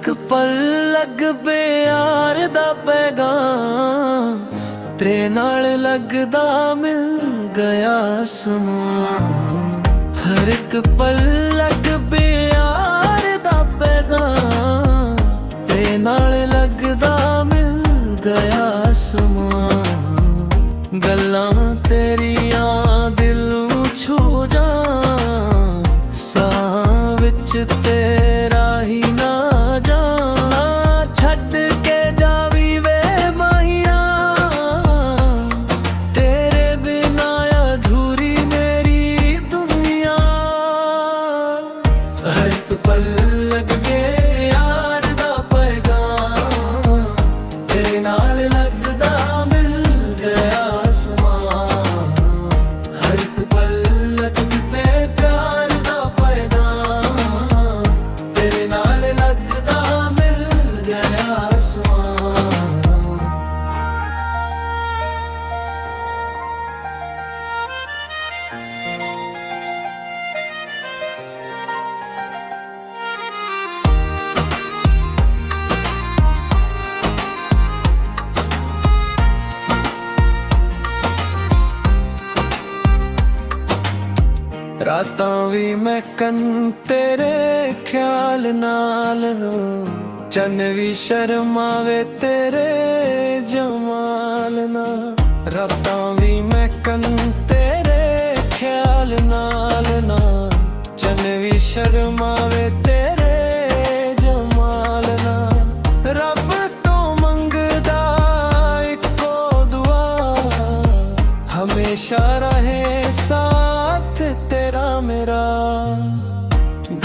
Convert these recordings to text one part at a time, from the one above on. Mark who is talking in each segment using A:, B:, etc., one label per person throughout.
A: एक पल लग बे यार दा पैगाम तेरे नाल लगदा मिल गया समान। हर एक पल लग बे यार दा पैगाम तेरे नाल लगदा मिल गया समान। गल्लां तेरियां दिल नूं छू जान, साह विच तेरा ही ना जाना। छड्ड के जावी वे माहिया, तेरे बिना अधूरी मेरी दुनिया। हर एक पल लग गए यार दा पैगाम तेरे नाल लगदा मिल गया समान। हर एक पल लग गए प्यार दा पैगाम तेरे नाल लगदा मिल गया समान। रातां भी मैं कन तेरे ख्याल नाल, चन भी शर्मावे तेरे जमाल नाल। रातां भी मैं कन तेरे ख्याल नाल, चन भी शर्मावे तेरे जमाल नाल। रब तो मंगदा इको दुआ, हमेशा रहे साथ तेरा मेरा।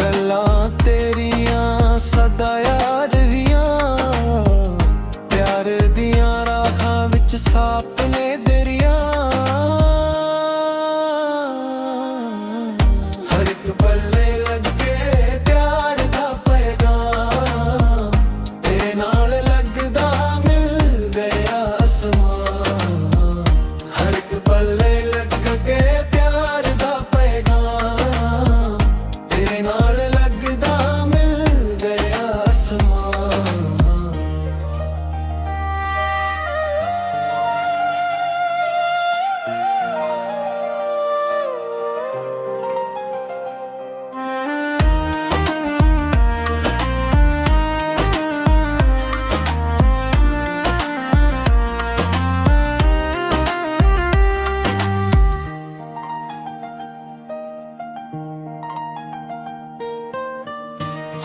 A: गल्लां तेरियां सदा याद वियां, प्यार दियां राहां विच सापने दरिया। हर एक पल्ले लगे प्यार दा पैगाम तेरे नाल लगदा मिल गया समान। हर एक पल्ले लग के प्यार दा पैगाम तेरे नाल लगदा मिल गया समान।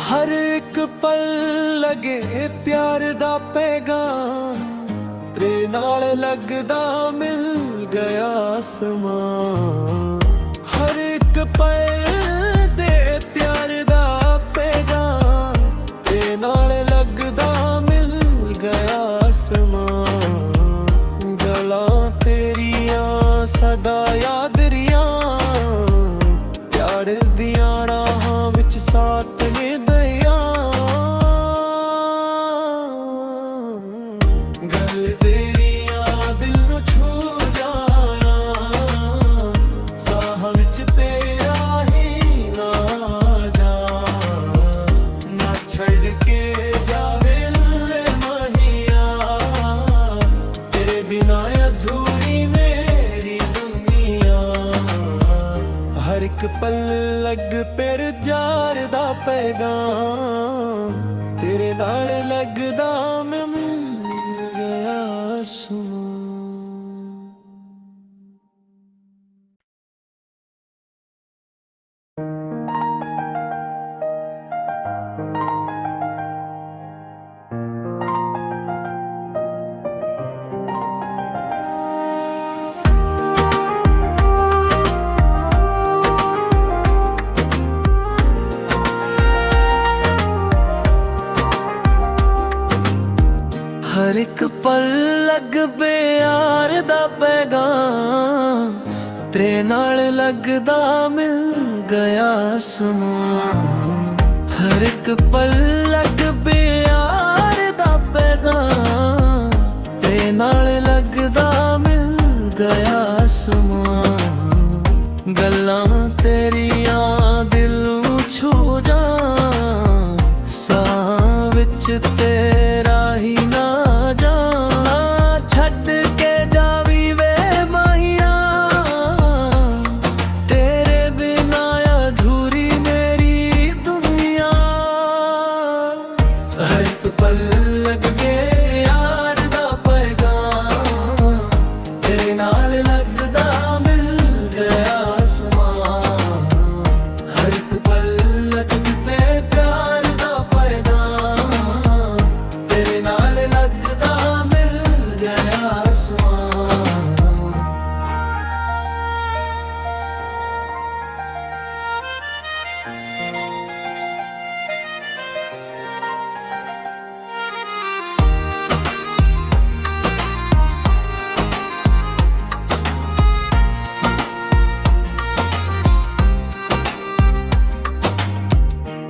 A: हर एक पल लगे प्यार दा पैगाम तेरे नाल लगदा मिल गया समान। हर एक पल दे प्यार दा पैगाम तेरे नाल लगदा मिल गया समान। गल्लां तेरियां सदा याद रियां, प्यार दियां राहां विच साथ ने दया। गल तेरियां दिल नूं छू जाना, साह विच तेरा ही ना जाना। ना छड़ के जावे वे माहिया, तेरे बिना अधूरी मेरी दुनिया। हर एक पल लग पेर जार दा पैगाम तेरे नाल लगदा मिल गया समान। हर एक पल लग बे यार दा पैगाम तेरे नाल लगदा मिल गया समान। हर एक पल लग बे यार दा पैगाम तेरे नाल लगदा मिल गया समान। गल्लां तेरियां दिल नूं छू जान, साह विच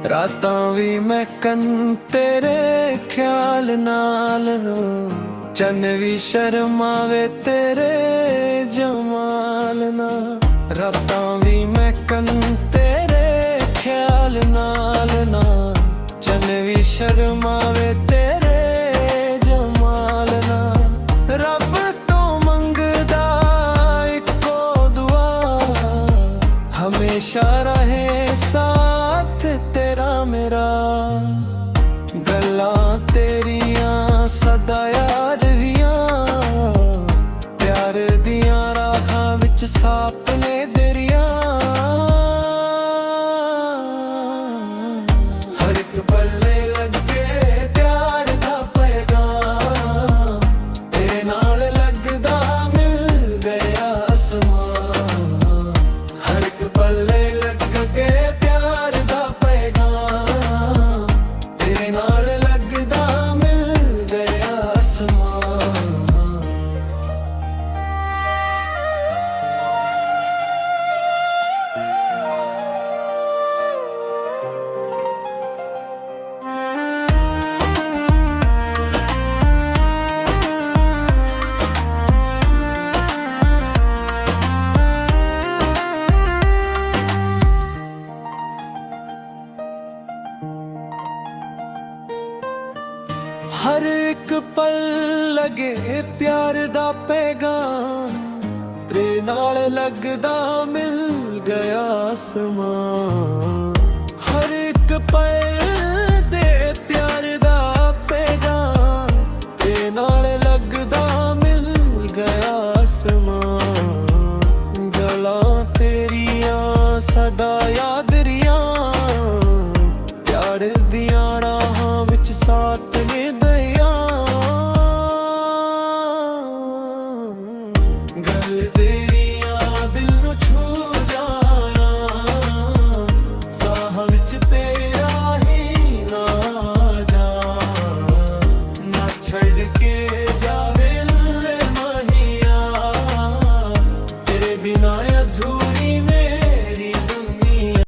A: ਰਾਤਾਂ ਵੀ ਮੈਂ ਕੰਨ ਤੇਰੇ ਖਿਆਲ ਨਾਲ ਚੰਨ ਵੀ ਸ਼ਰਮਾਵੇ ਤੇਰੇ ਜਮਾਲ ਨਾਲ। ਰਾਤਾਂ ਵੀ ਮੈਂ ਕੰਨ ਤੇਰੇ ਖਿਆਲ ਨਾਲ ਚੰਨ ਵੀ ਸ਼ਰਮਾਵੇ ਤੇਰੇ ਜਮਾਲ ਨਾਲ। ਰੱਬ ਤੋਂ ਮੰਗਦਾ ਇੱਕੋ ਦੁਆ, ਹਮੇਸ਼ਾ ਰਹੇ ਸਾਥ ਤੇਰਾ ਮੇਰਾ। ਗੱਲਾਂ ਤੇਰੀਆਂ ਸਦਾ ਯਾਦ ਵੀਆਂ, ਪਿਆਰ ਦੀਆਂ ਰਾਹਾਂ ਵਿੱਚ ਸਾਪ ਨੇ ਦਰਿਆ। ਹਰ ਇੱਕ ਪੱਲੇ ਲੱਗੇ ਪਿਆਰ ਦਾ ਪੈਗਾਮ, ਤੇਰੇ ਨਾਲ ਲੱਗਦਾ ਮਿਲ ਗਿਆ ਅਸਮਾਨ। ਹਰ ਇੱਕ ਪੱਲੇ ਲੱਗੇ ਪਿਆਰ ਦਾ ਪੈਗਾਮ, ਤੇਰੇ ਨਾਲ ਲੱਗਦਾ ਮਿਲ ਗਿਆ ਅਸਮਾਨ। ਹਰ ਇੱਕ ਪਲ ਲਗੇ ਪਿਆਰ ਦਾ ਪੈਗਾਮ, ਤੇਰੇ ਨਾਲ ਲੱਗਦਾ ਮਿਲ ਗਿਆ ਅਸਮਾਨ। ਹਰ ਇੱਕ ਪਲ ਦੇ ਪਿਆਰ ਦਾ ਪੈਗਾਮ, ਤੇਰੇ ਨਾਲ ਲੱਗਦਾ ਮਿਲ ਗਿਆ ਅਸਮਾਨ। ਗੱਲਾਂ ਤੇਰੀਆਂ ਸਦਾ ਯਾਦ ਰਹੀਆਂ, ਪਿਆਰ ਦੀਆਂ ਰਾਹਾਂ ਵਿੱਚ ਸਾਥ